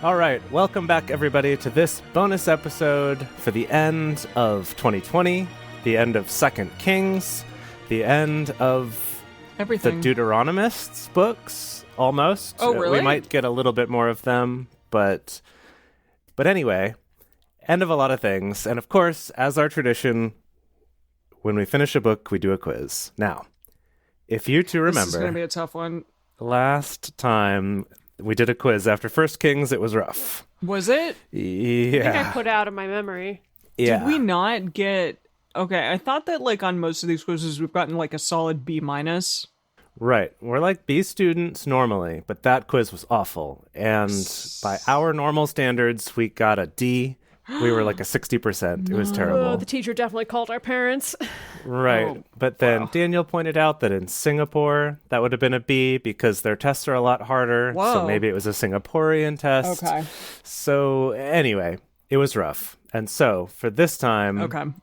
All right, welcome back, everybody, to this bonus episode for the end of 2020, the end of Second Kings, the end of Everything. the Deuteronomists books, almost. Oh, really? We might get a little bit more of them, but anyway, end of a lot of things. And of course, as our tradition, when we finish a book, we do a quiz. Now, if you two remember, This is going to be a tough one. last time we did a quiz after First Kings, it was rough. Was it? Yeah. I think I put out of my memory. Yeah. Did we not get... Okay, I thought that like on most of these quizzes we've gotten like a solid B-. Right. We're like B students normally, but that quiz was awful. And by our normal standards, we got a D. We were like a 60%. It was terrible. The teacher definitely called our parents. Right. Oh, But then wow. Daniel pointed out that in Singapore, that would have been a B because their tests are a lot harder. So Whoa. maybe it was a Singaporean test. Okay. So anyway, it was rough. And so for this time,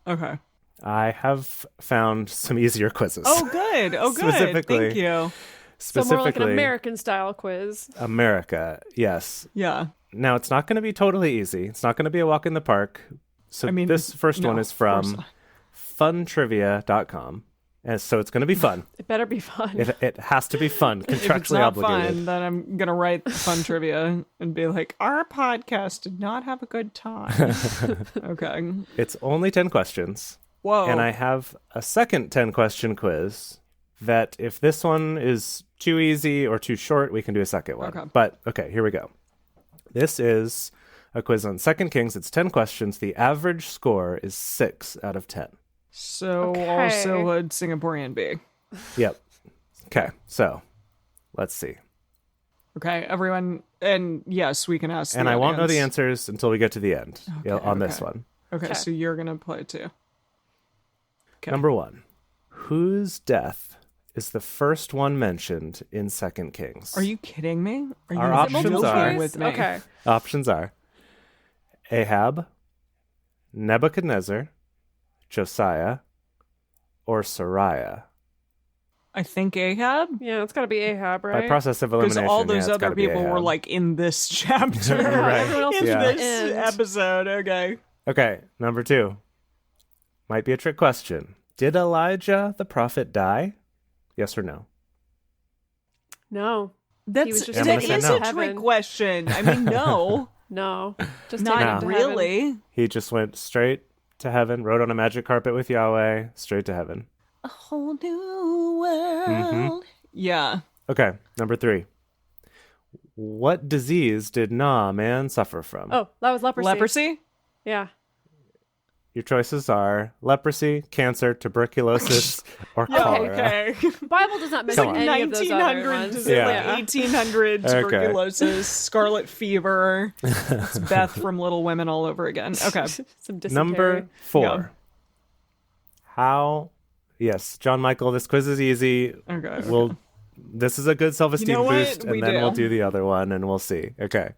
Okay. I have found some easier quizzes. Oh, good. Oh, good. Specifically. Thank you. So more like an American style quiz. America, yes. Yeah. Now, it's not going to be totally easy. It's not going to be a walk in the park. So I mean, this first no, one is of course from not. funtrivia.com. And so it's going to be fun. It better be fun. It has to be fun, If it's contractually not obligated. fun, then I'm going to write fun trivia and be like, our podcast did not have a good time. Okay. It's only 10 questions. Whoa. And I have a second 10-question quiz that if this one is too easy or too short, we can do a second one. Okay. But, okay, here we go. This is a quiz on Second Kings. It's 10 questions. The average score is 6 out of 10. So Okay. also a Singaporean B. Yep. Okay, so let's see. Okay, everyone, and yes, we can ask. And the I won't know the audience. answers until we get to the end on this okay. one. Okay, Okay. so you're gonna play too. Okay. Number 1. Whose death is the first one mentioned in Second Kings? Are you kidding me? Are you Our Is it options multiple are- choice? with me? Okay. Options are Ahab, Nebuchadnezzar, Josiah, or Sariah. I think Ahab, Yeah, it's got to be Ahab, By right? process of because elimination, all yeah, those it's other gotta be people were Ahab. like in this chapter, Right. Everyone else in is Yeah. at the this end. episode. Okay. Okay, number 2. Might be a trick question. Did Elijah the prophet die? Yes or no? No. That's was just Yeah, I'm that gonna say is no. a trick Heaven. question. I mean, no, No. Just not take him to really. heaven. He just went straight to heaven, rode on a magic carpet with Yahweh, straight to heaven. A whole new world. Mm-hmm. Yeah. Okay, number 3. What disease did Naaman suffer from? Oh, that was leprosy. Leprosy. Yeah. Your choices are leprosy, cancer, tuberculosis, or cholera. Okay. Bible does not mention Come on. any of those other 1900 ones. to Yeah. like 1800 Okay. tuberculosis, scarlet fever. It's Beth from Little Women all over again. Okay. Some dysentery. Number 4. Yeah. How? Yes, John Michael. This quiz is easy. Okay. We'll. This is a good self-esteem You know what? boost, and We then do. we'll do the other one, and we'll see. Okay.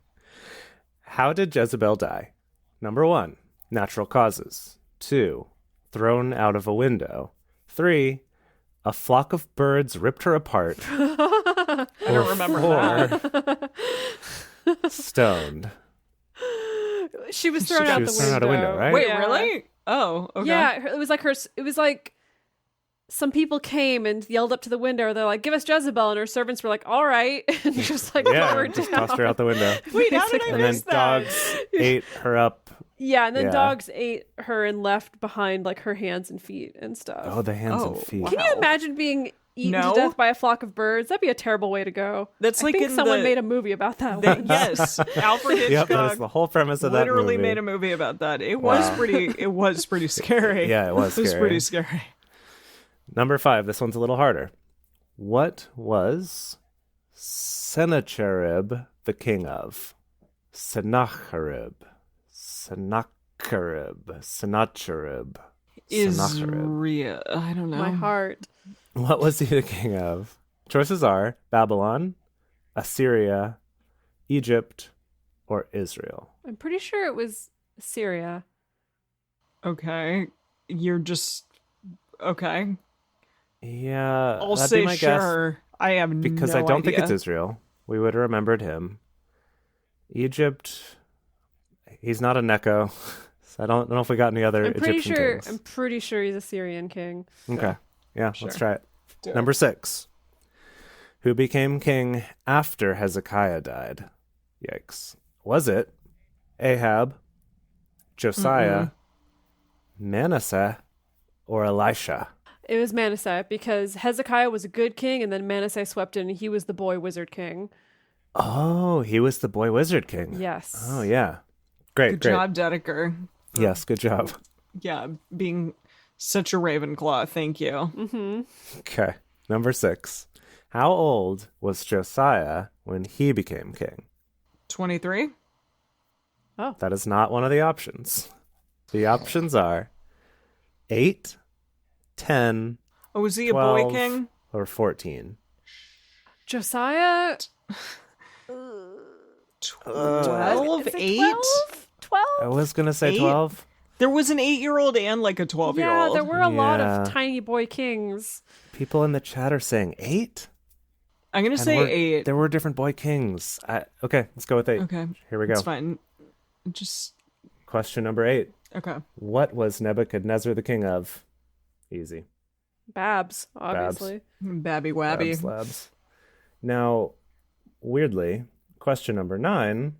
How did Jezebel die? Number 1, natural causes. 2, thrown out of a window. 3, a flock of birds ripped her apart. I don't remember that. 4, stoned. She was thrown out She the was thrown out a window, right? Wait, Yeah. really? Oh, okay. Yeah, it was like it was like some people came and yelled up to the window. They're like, "Give us Jezebel," and her servants were like, "All right," and just like Yeah, lowered just down. tossed her out the window. Wait, how did I And then miss that? dogs ate her up. Yeah, and then Yeah. dogs ate her and left behind like her hands and feet and stuff. Oh, the hands Oh, and feet. wow. Can you imagine being eaten No. to death by a flock of birds? That'd be a terrible way to go. That's I like think in someone the- made a movie about that They- one. yes, Alfred Yep, Hitchcock that is the whole premise of that literally movie. made a movie about that. It was pretty. It was pretty scary. Yeah, it was It was scary. pretty scary. Number 5. This one's a little harder. What was Sennacherib the king of? Sennacherib. Sennacherib. Sennacherib. Israel. I don't know. My heart. What was he the king of? Choices are Babylon, Assyria, Egypt, or Israel. I'm pretty sure it was Syria. Okay, you're just okay. Yeah, I'll that'd say be my guess. sure. I have Because no I don't think idea. it's Israel. We would have remembered him. Egypt. He's not a Neko. So I don't know if we got any other Egyptian kings. I'm pretty sure he's a Syrian king. Okay. Yeah, Sure. let's try it. Do it. Number 6. Who became king after Hezekiah died? Yikes. Was it Ahab, Josiah, Manasseh, or Elisha? It was Manasseh because Hezekiah was a good king, and then Manasseh swept in, and he was the boy wizard king. Oh, he was the boy wizard king. Yes. Oh, yeah. Great, Good great. job, Dedeker. Yes, good job. Yeah, being such a Ravenclaw. Thank you. Okay. Number 6. How old was Josiah when he became king? 23? That is not one of the options. The options are 8, 10, Oh, was he a 12, boy king? or 14. Josiah. 12? Is it 8? 12? I was going to say 8? 12. There was an 8-year-old and like a 12-year-old. Yeah, there were a lot Yeah. of tiny boy kings. People in the chat are saying 8? I'm going to say 8. There were different boy kings. Okay, let's go with 8. Okay. Here we go. It's fine. Just, Question number 8. okay. What was Nebuchadnezzar the king of? Easy. Babs, obviously. Babby Wabby. Labs, labs. Now, weirdly, question number 9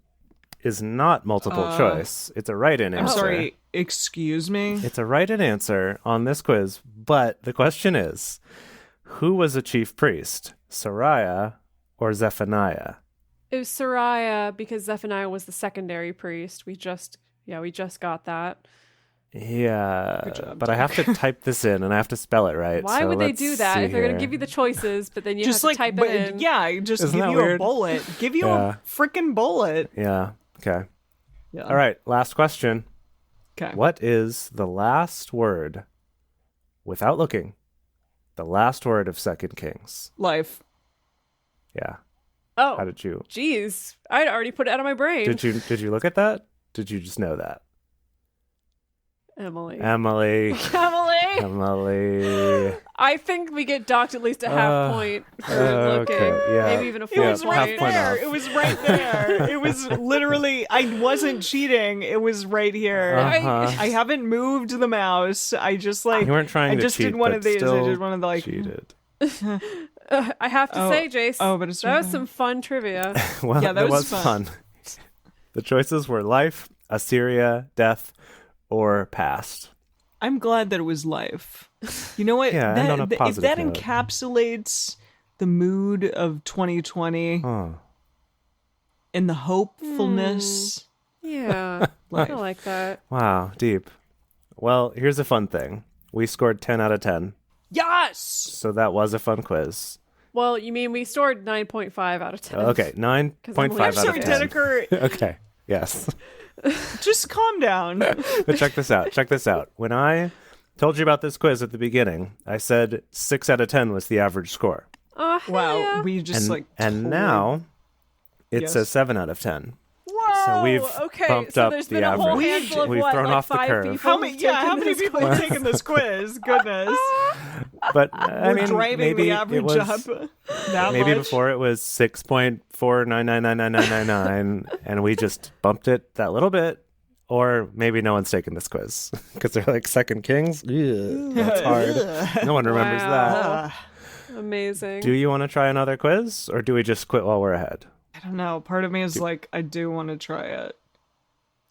is not multiple choice. It's a right-in I'm answer. sorry, excuse me? It's a right-in answer on this quiz, but the question is, who was a chief priest, Sariah or Zephaniah? It was Sariah because Zephaniah was the secondary priest. We just got that. Yeah, Good job, but I have to type this in and I have to spell it right. Why so would they let's do that see if they're going to here. give you the choices, but then you Just have like, to type but, it in? yeah, just Isn't give that you a weird? bullet. Give you Yeah. a freaking bullet. Yeah, okay. Yeah. All right, last question. Okay. What is the last word, without looking, the last word of Second Kings? Life. Yeah. Oh, How did you jeez. I'd already put it out of my brain. did you look at that? Did you just know that? Emily. Emily. Emily. Emily. I think we get docked at least a half point for looking. okay, yeah. Maybe even a It full was Yeah, right half point. point there. off. It was right there. It was literally, I wasn't cheating. It was right here. Uh-huh. I haven't moved the mouse. I just like, You weren't trying I to just cheat, did one but of these. still I did one of the like, cheated. I have to Oh, say, Jace, but it's that was okay. some fun trivia. Well, Yeah, that that was was fun. fun. The choices were life, Assyria, death, or past. I'm glad that it was life. You know what? Yeah, and on a if that positive note. encapsulates the mood of 2020 Oh. and the hopefulness. Yeah, Life. I like that. Wow, deep. Well, here's a fun thing. We scored 10 out of 10, Yes. so that was a fun quiz. Well, you mean we scored 9.5 out of 10. Okay, 9.5 I'm out Sorry, of 10. Dedeker. Okay, yes. Just calm down. But check this out. Check this out. When I told you about this quiz at the beginning, I said 6 out of 10 was the average score. Oh, hell Wow, yeah. we just And, and totally- now it's Yes. a 7 out of 10. Whoa, So we've okay, bumped so up there's the been a whole average. handful of We've what, thrown like off the 5 curve. people How many? who've Yeah, taken how many this people quiz. have taken this quiz? Goodness, But I we're mean, driving maybe the it average was, up. That maybe much. before it was 6.4999999, and we just bumped it that little bit. Or maybe no one's taken this quiz because they're like Second Kings. Ugh, that's hard. No one remembers Wow. Ah, Amazing. that. Do you want to try another quiz, or do we just quit while we're ahead? I don't know. Part of me is like, I do want to try it.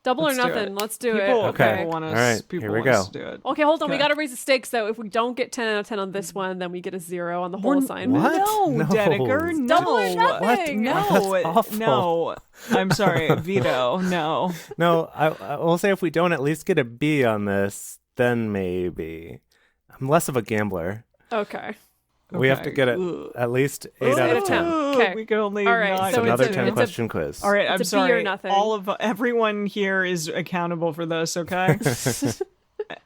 Double Let's or do nothing. it. Let's do People, it. Okay. people want us. All right, People here we want us go. to do it. Okay, hold on. We Okay. got to raise the stakes though. If we don't get 10 out of 10 on this one, then we get a 0 on the whole We're- assignment. What? No, No. Dedeker, no. Double or nothing. No, That's awful. no. I'm sorry, veto. No. No, I will say if we don't at least get a B on this, then maybe. I'm less of a gambler. Okay. We have to Okay. get it Ugh. at least 8 out of 10. Okay. We can only All right, not. It's so another it's a- 10 it's a- question quiz. All right, It's I'm a B or sorry. nothing. Everyone here is accountable for this. Okay.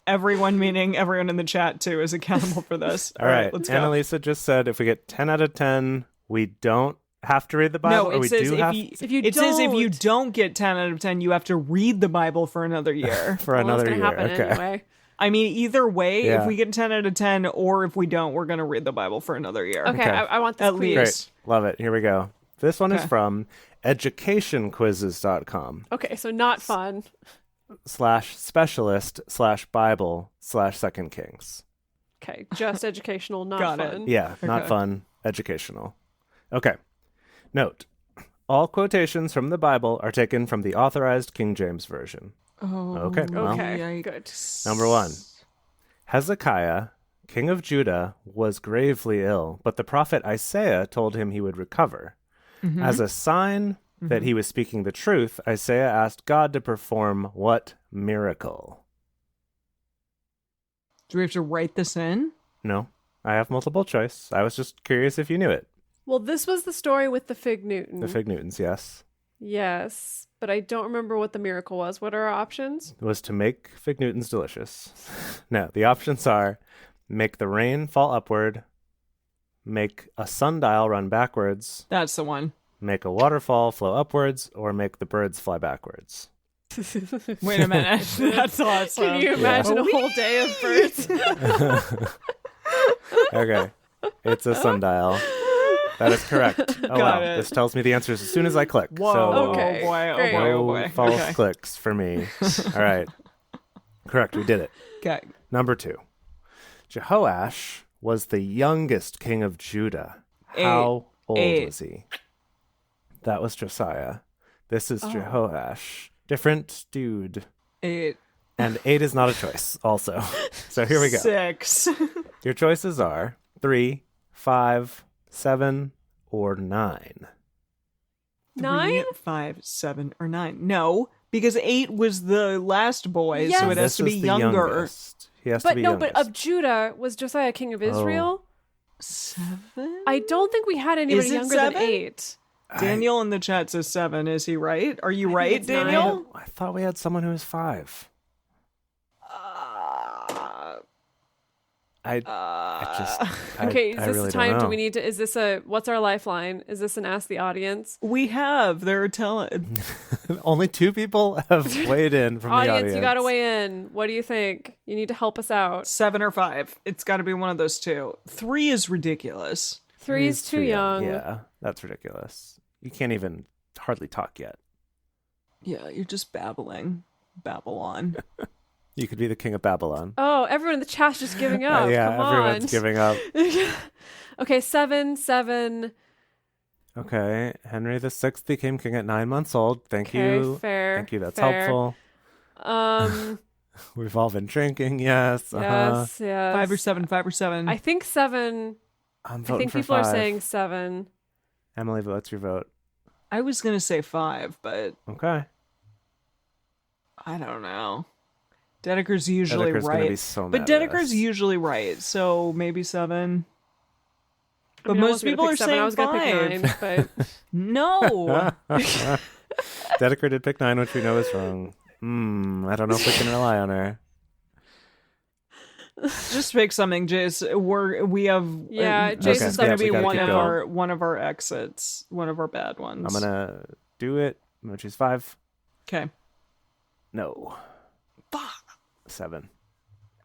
Everyone, meaning everyone in the chat too, is accountable for this. All right. let's go. Annalisa just said if we get 10 out of 10, we don't have to read the Bible, No, or it we says do have If you it says if you don't- don't get 10 out of 10, you have to read the Bible for another year. for Well, another it's year. gonna happen Okay. anyway. I mean, either way, Yeah. if we get 10 out of 10 or if we don't, we're going to read the Bible for another year. Okay, Okay. I want this At quiz. least. Great. Love it. Here we go. This one is Okay. from educationquizzes.com Okay, so not fun. /specialist/Bible/Second Kings. Okay, just educational, not Got it. fun. Yeah, not Okay. fun, educational. Okay. Note, all quotations from the Bible are taken from the Authorized King James Version. Oh, Okay, well. Okay, good. Number 1. Hezekiah, king of Judah, was gravely ill, but the prophet Isaiah told him he would recover. Mm-hmm. As a sign that he was speaking the truth, Isaiah asked God to perform what miracle? Do we have to write this in? No, I have multiple choice. I was just curious if you knew it. Well, this was the story with the Fig Newton. The Fig Newtons, yes. Yes, but I don't remember what the miracle was. What are our options? Was to make Fig Newtons delicious. No, the options are make the rain fall upward, make a sundial run backwards, That's the one. make a waterfall flow upwards, or make the birds fly backwards. Wait a minute. That's awesome. Can you imagine a whole day of birds? Okay, it's a sundial. That is correct. Oh, Got wow. it. This tells me the answers as soon as I click. Whoa. So Okay, Oh boy. Oh great. boy. no Oh boy. false Okay. clicks for me. All right. Correct. We did it. Okay. Number 2. Jehoash was the youngest king of Judah. How old Eight. was he? That was Josiah. This Oh. is Jehoash. Different dude. 8. And 8 is not a choice, also. So here we go. 6. Your choices are 3, 5, 7, or 9. 9? 3, 5, 7, or 9. No, because 8 was the last boy, so it Yes. has to be This is the younger. youngest. He has to But be no, youngest. but of Judah, was Josiah king of Israel? 7? I don't think we had anybody Is it younger 7? than 8. Daniel in the chat says 7. Is he right? Are you think right, it's 9. Daniel? I thought we had someone who was 5. I just. Okay, is I this really the don't time? know. Do we need to? Is this a? What's our lifeline? Is this an ask the audience? We have. They're telling. Only 2 people have weighed in from the audience. You got to weigh in. What do you think? You need to help us out. 7 or 5. It's got to be one of those two. 3 is ridiculous. 3 is too young. Yeah, that's ridiculous. You can't even hardly talk yet. Yeah, you're just babbling. Babylon. You could be the king of Babylon. Oh, everyone in the chat's just giving up. Yeah, Come everyone's on. giving up. Okay, 7. Okay, Henry VI became king at 9 months old. Thank Okay, you. fair. Thank you. That's fair. helpful. We've all been drinking. Yes. Yes, yes. 5 or 7. 5 or 7. I think 7. I'm I voting think for people 5. are saying 7. Emily, what's your vote? I was going to say 5, but Okay. I don't know. Dedeker's usually Dedeker's right. gonna be so But mad at us. Dedeker's usually right, so maybe 7. I But mean, I most was gonna people pick are 7. saying I was gonna 5. pick 9, but No. Dedeker did pick 9, which we know is wrong. I don't know if we can rely on her. Just pick something, Jace. We have Yeah, this Jace is is going yeah, to we be gotta one keep of going. our exits, one of our bad ones. I'm gonna do it. I'm gonna choose 5. Okay. No. Fuck. 7.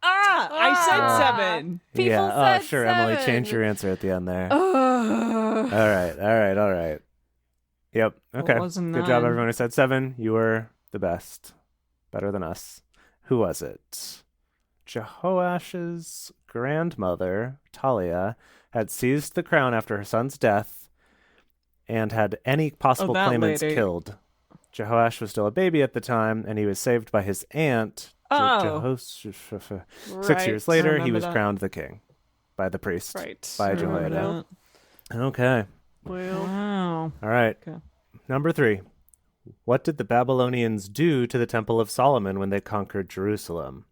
I said Ah. 7. people Yeah. said Sure, Emily, 7. change your answer at the end there. Ugh. All right. Yep. Okay. wasn't Good job, 9. everyone who said 7. You were the best. Better than us. Who was it? Jehoash's grandmother, Talia, had seized the crown after her son's death and had any possible that claimants lady. killed. Jehoash was still a baby at the time, and he was saved by his aunt. Oh. 6 Right. years later, he remember was that. crowned the king by the priest. Right. By I remember Jehoiada. that. Okay. Well, Wow. All right. Okay. Number 3. What did the Babylonians do to the Temple of Solomon when they conquered Jerusalem?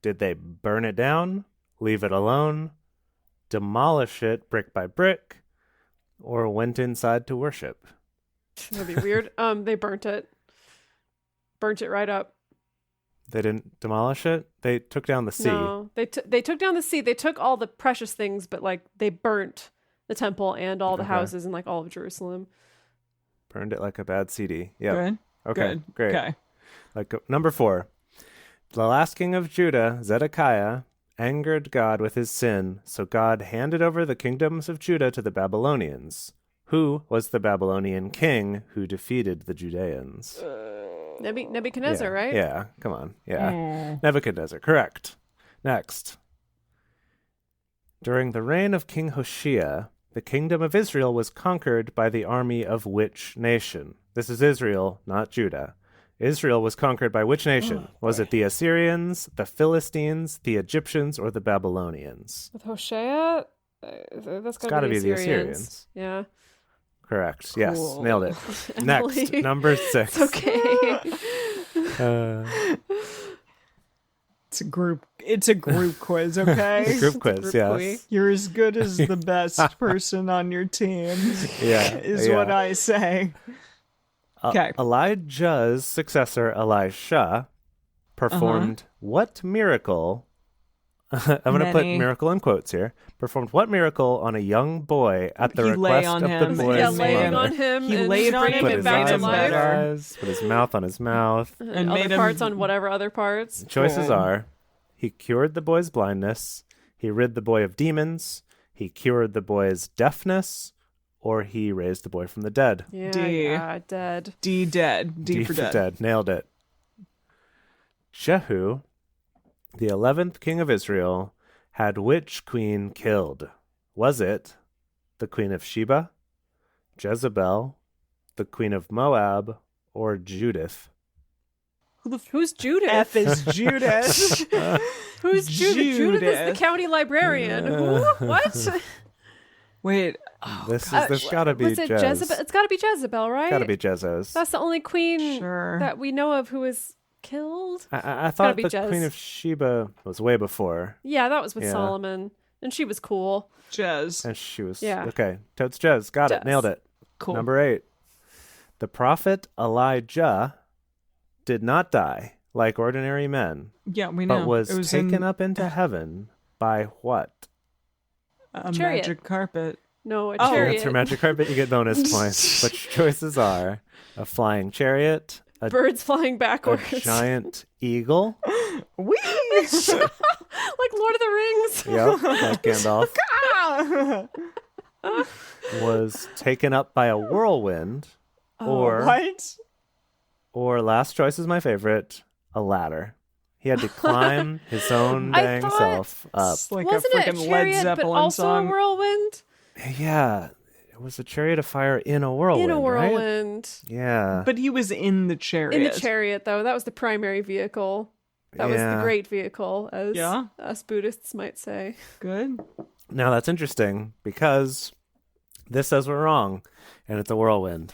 Did they burn it down, leave it alone, demolish it brick by brick, or went inside to worship? that'd be weird. They burnt it. Burnt it right up. They didn't demolish it? They took down the sea. No, they took down the sea. They took all the precious things, but like they burnt the temple and all the Okay. houses in like all of Jerusalem. Burned it like a bad CD. Yeah. Good. Okay. Good. Great. Okay. Like number 4. The last king of Judah, Zedekiah, angered God with his sin, so God handed over the kingdoms of Judah to the Babylonians. Who was the Babylonian king who defeated the Judeans? Nebuchadnezzar, right? Yeah, come on. Yeah. Nebuchadnezzar, correct. Next. During the reign of King Hoshea, the kingdom of Israel was conquered by the army of which nation? This is Israel, not Judah. Israel was conquered by which nation? Was it the Assyrians, the Philistines, the Egyptians, or the Babylonians? With Hoshea, that's got to be the Assyrians. Yeah. Correct. Yes, Cool. nailed it. Emily. Next, number 6. It's okay. It's a group quiz, okay? Group quiz, yes. You're as good as the best person on your team, Yeah, is yeah. what I say. Okay. Elijah's successor, Elisha, performed what miracle? I'm going to put Many. miracle in quotes here. Performed what miracle on a young boy at the He lay request on of him the boy's Yeah, and laying mother? on him. He and laid on bringing him Put him his back eyes to on life. his eyes, put his mouth on his mouth. And made other him- parts on whatever other parts. Choices Cool. are: he cured the boy's blindness, he rid the boy of demons, he cured the boy's deafness, or he raised the boy from the dead. Yeah, D. yeah, dead. D dead. D for dead. Nailed it. Jehu, the 11th king of Israel, had which queen killed? Was it the queen of Sheba, Jezebel, the queen of Moab, or Judith? Who's Judith? F is Judas. Who's Judith? Judith is the Judith. county librarian. Who? What? Wait, This gotta be Was it Jez. Jezebel? It's got to be Jezebel, right? Gotta be Jezos. That's the only queen Sure. that we know of who was killed. I thought be the Jez. queen of Sheba was way before, Yeah, that was with Yeah. Solomon, and she was cool. Jez. and she was Yeah. okay. Totes Jez, got it, Jez. nailed it. Cool. Number 8. The prophet Elijah did not die like ordinary men, Yeah, we know. but was, it was taken in up into heaven by what? a Chariot. magic carpet. No, a Oh. chariot. Answer magic carpet, you get bonus points. But your choices are a flying chariot, a, Birds flying a backwards. giant eagle, Whee! Like Lord of the Rings. yep, like Gandalf, was taken up by a whirlwind, or What? or last choice is my favorite, a ladder. He had to climb his own I dang thought- self up. It's like Wasn't a it a freaking Led chariot, but Zeppelin also song. a whirlwind? Yeah, it was a chariot of fire in a whirlwind. In a right? whirlwind. Yeah. But he was in the chariot. In the chariot, though. That was the primary vehicle. That was the Yeah. great vehicle, as Yeah. us Buddhists might say. Good. Now that's interesting because this says we're wrong, and it's a whirlwind.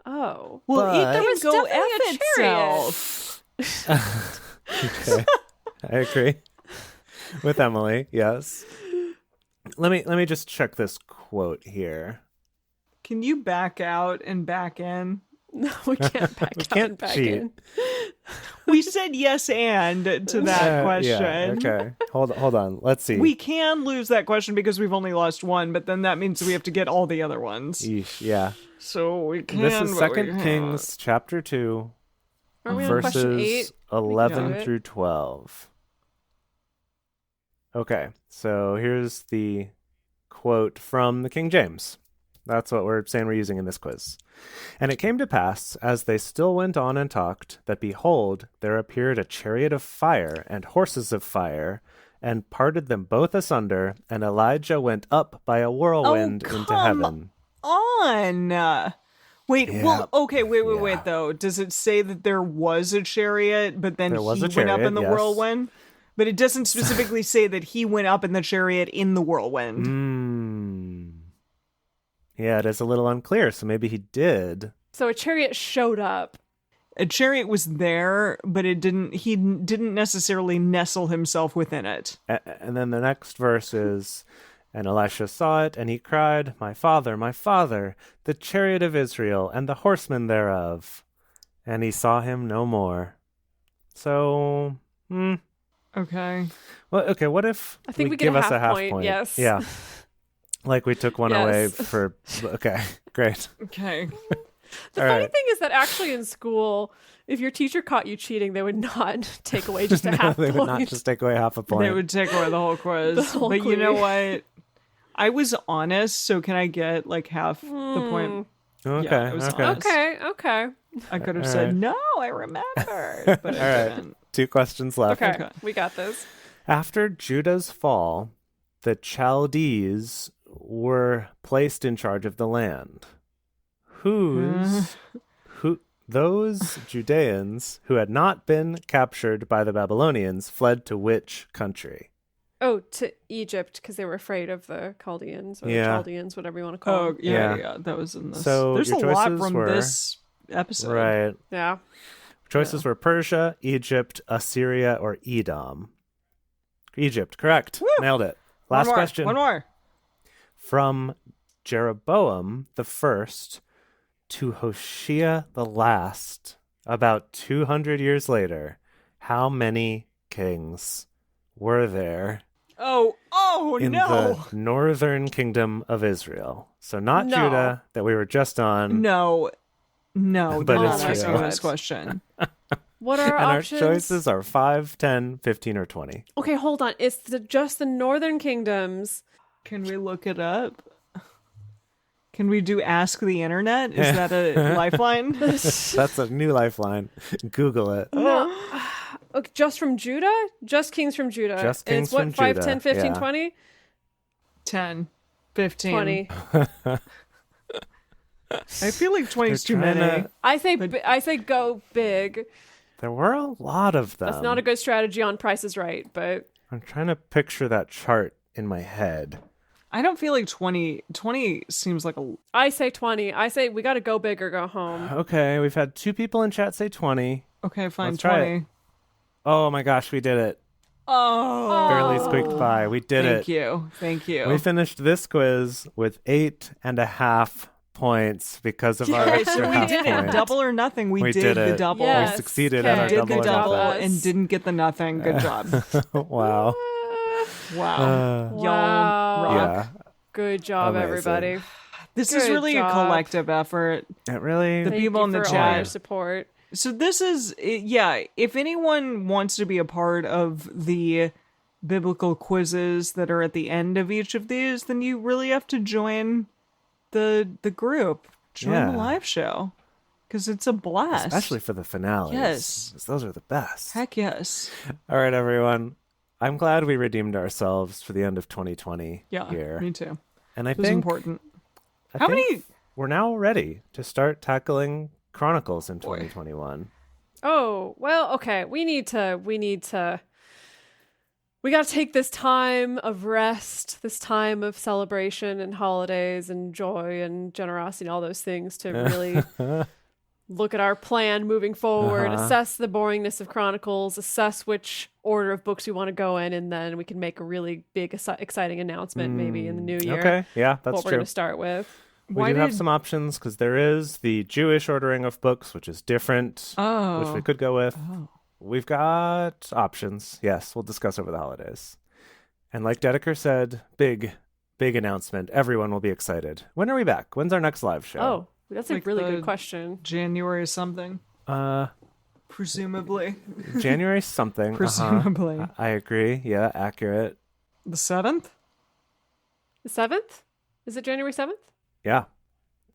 Oh. Well, But- it There can was go definitely F a chariot. itself. Okay, I agree with Emily. Yes. Let me just check this quote here. Can you back out and back in? No, we can't back We out can't and back cheat. in. We said yes and to that question. Yeah, okay. Hold on. Let's see. We can lose that question because we've only lost one, but then that means we have to get all the other ones. Yeesh, yeah. So we can. This is but Second we can't. Kings chapter 2, Are we on question verses 8? 11 it. through 12. Okay, so here's the quote from the King James. That's what we're saying we're using in this quiz. And it came to pass, as they still went on and talked, that behold, there appeared a chariot of fire and horses of fire, and parted them both asunder, and Elijah went up by a whirlwind into come heaven. On. Wait, Yeah. well, okay, wait, Yeah. wait, though. Does it say that there was a chariot, but then There was he a went up chariot, in the yes. whirlwind? But it doesn't specifically say that he went up in the chariot in the whirlwind. Yeah, it is a little unclear, so maybe he did. So a chariot showed up. A chariot was there, but it didn't. He didn't necessarily nestle himself within it. And then the next verse is, and Elisha saw it, and he cried, my father, the chariot of Israel, and the horsemen thereof. And he saw him no more. So, Okay. well, okay, what if I think we get give a us a half half point, point? yes. Yeah. Like we took one away Yes. for, okay, great. Okay. The All funny right. thing is that actually in school, if your teacher caught you cheating, they would not take away just a half They point. would not just take away half a point. They would take away the whole quiz. The whole But you know quiz. what? I was honest, so can I get like half the point? Okay. I was Okay. honest. Okay. I could have All said right. no, I remembered, but I All right. didn't. 2 questions left. Okay. Okay. We got this. After Judah's fall, the Chaldees were placed in charge of the land. Those Judeans who had not been captured by the Babylonians fled to which country? Oh, to Egypt because they were afraid of the Chaldeans or Yeah. the Chaldeans, whatever you want to call Oh, them. yeah, that was in this. So there's a your lot choices from were- this episode. Right. Yeah. Choices were Persia, Egypt, Assyria, or Edom. Egypt, correct. Nailed it. Last One more, question. One more. From Jeroboam the first to Hoshea the last, about 200 years later, how many kings were there Oh in no. the northern kingdom of Israel? So not No. Judah that we were just on. No, But do it's not ask true. me this question. What are our And our options? choices are 5, 10, 15, or 20. Okay, hold on. It's just the northern kingdoms. Can we look it up? Can we do Ask the Internet? Is that a lifeline? That's a new lifeline. Google it. Okay, just from Judah? Just kings from Judah. Just And kings it's what, from 5, Judah, 10, 15, yeah. 20? 10, 15. 20. I feel like 20 is too They're trying many. to- I say go big. There were a lot of them. That's not a good strategy on Price is Right, but I'm trying to picture that chart in my head. I don't feel like 20. 20 seems like a. I say 20. I say we got to go big or go home. Okay, we've had 2 people in chat say 20. Okay, fine. Let's try 20. it. Oh my gosh, we did it. Oh. Barely squeaked by. We did Thank it. you. Thank you. We finished this quiz with 8.5 points because of our Okay, extra so we half did point. it. Double or nothing. We, We did did the it. double. Yes. We succeeded Okay. at our Did double the or double nothing. and didn't get the nothing. Good job. Wow. Wow. Wow. Y'all rock. Yeah. Good job, Amazing. everybody. This is Good really job. a collective effort. It really. The Thank people you in the for all your chat. support. So this is, yeah, if anyone wants to be a part of the biblical quizzes that are at the end of each of these, then you really have to join the group. Join Yeah. the live show. Because it's a blast. Especially for the finales. Yes. 'Cause those are the best. Heck yes. All right, everyone. I'm glad we redeemed ourselves for the end of 2020 Yeah, here. me too. And I It was think, important. I How think many- we're now ready to start tackling Chronicles in 2021. Oh, well, okay. We got to take this time of rest, this time of celebration and holidays and joy and generosity and all those things to really look at our plan moving forward, Uh-huh. assess the boringness of Chronicles, assess which order of books we want to go in, and then we can make a really big, exciting announcement maybe in the new year. Okay, yeah, that's what we're true. going to start with. We do have some options because there is the Jewish ordering of books, which is different, which we could go with. We've got options. Yes, we'll discuss over the holidays. And like Dedeker said, big announcement. Everyone will be excited. When are we back? When's our next live show? Oh, that's a Like really the- good question. January something. Presumably. January something. Uh-huh. Presumably. I agree. Yeah, accurate. The 7th? The 7th? Is it January 7th? Yeah.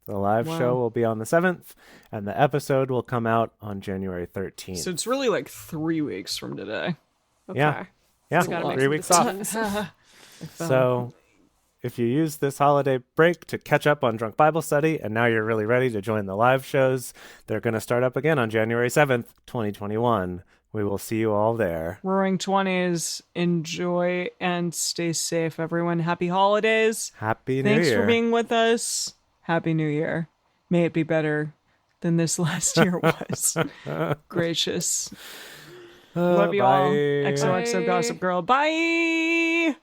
The live Wow. show will be on the 7th, and the episode will come out on January 13th. So it's really like 3 weeks from today. Okay. Yeah. Yeah, We gotta make 3 some weeks off. decisions. So if you use this holiday break to catch up on Drunk Bible Study, and now you're really ready to join the live shows, they're going to start up again on January 7th, 2021. We will see you all there. Roaring 20s. Enjoy and stay safe, everyone. Happy holidays. Happy New Thanks Year. for being with us. Happy New Year. May it be better than this last year was. Gracious. Love you all. Bye. XOXO Bye. Gossip Girl. Bye.